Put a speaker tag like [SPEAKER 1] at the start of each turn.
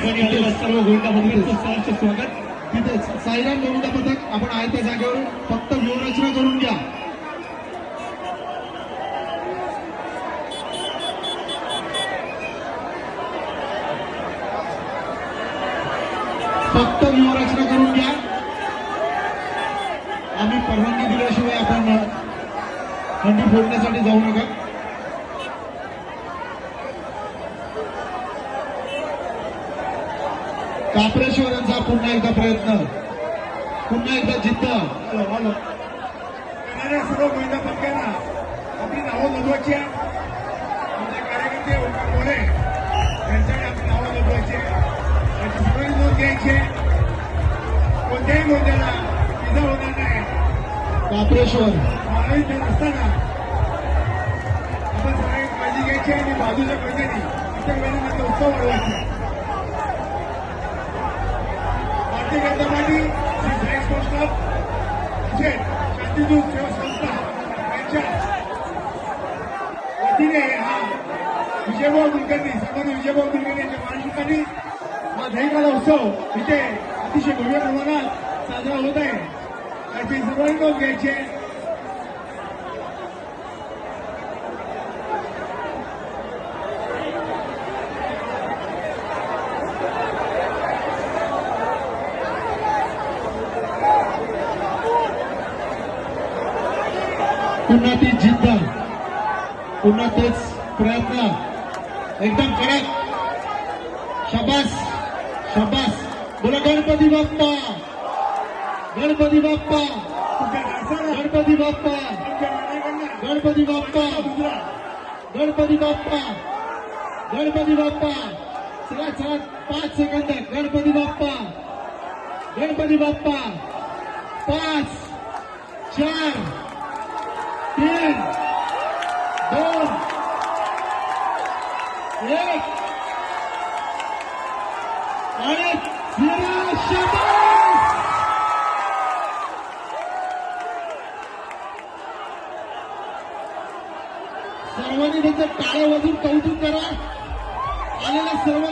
[SPEAKER 1] ठिकाणी आलेल्या सर्व गोविंदा पथकाचं सहर्ष स्वागत.
[SPEAKER 2] तिथे साईराम गोविंदा पथक आपण आहे त्या जागेवर फक्त व्यूहरचना करून घ्या. फक्त व्यूहरचना करून घ्या. आम्ही परवानगी दिल्याशिवाय आपण हंडी फोडण्यासाठी जाऊ नका. कापरेश्वर यांचा पुन्हा एकदा प्रयत्न, पुन्हा एकदा जिद्द.
[SPEAKER 3] येणाऱ्या सर्व गोविंदा पथकांना आपली नावं नोंदवायची आहे. आमचे कार्यकर्ते ओंकार मोरे यांच्याकडे आपली नावं नोंदवायची आहे. याची सगळी नोंद घ्यायची आहे. कोणत्याही गोंद्याला इजा होणार नाही.
[SPEAKER 2] कापरेश्वर
[SPEAKER 3] महाराष्ट्र असताना आपण सगळ्यांनी काळजी घ्यायची आणि बाजूच्या गोंद्यानी इतर गोंद्यांमध्ये उत्सव वाढवायचा. Bharatiya Janata Party Shri Sai Sports Club तसेच शांतिदूत सेवा संस्था यांच्या वतीने हा विजयभाऊ कुलकर्णी सन्माननीय विजयभाऊ कुलकर्णी यांच्या मार्गदर्शनाखाली हा दहीकाला उत्सव इथे अतिशय भव्य प्रमाणात साजरा होत आहे. याची सर्वांनी नोंद घ्यायची आहे.
[SPEAKER 2] पुन्हा ती जिद्द, पुन्हा तेच प्रयत्न, एकदम कडक. शाबास शाबास. बोला गणपती बाप्पा, गणपती बाप्पा, गणपती बाप्पा, गणपती बाप्पा, गणपती बाप्पा, गणपती बाप्पा. चला चला 5 सेकंद. गणपती बाप्पा, गणपती बाप्पा. 5 4 3 2 1 आणि शाबास. सर्वांनी त्याचं टाळ्या वाजून कौतुक करा. आलेल्या सर्व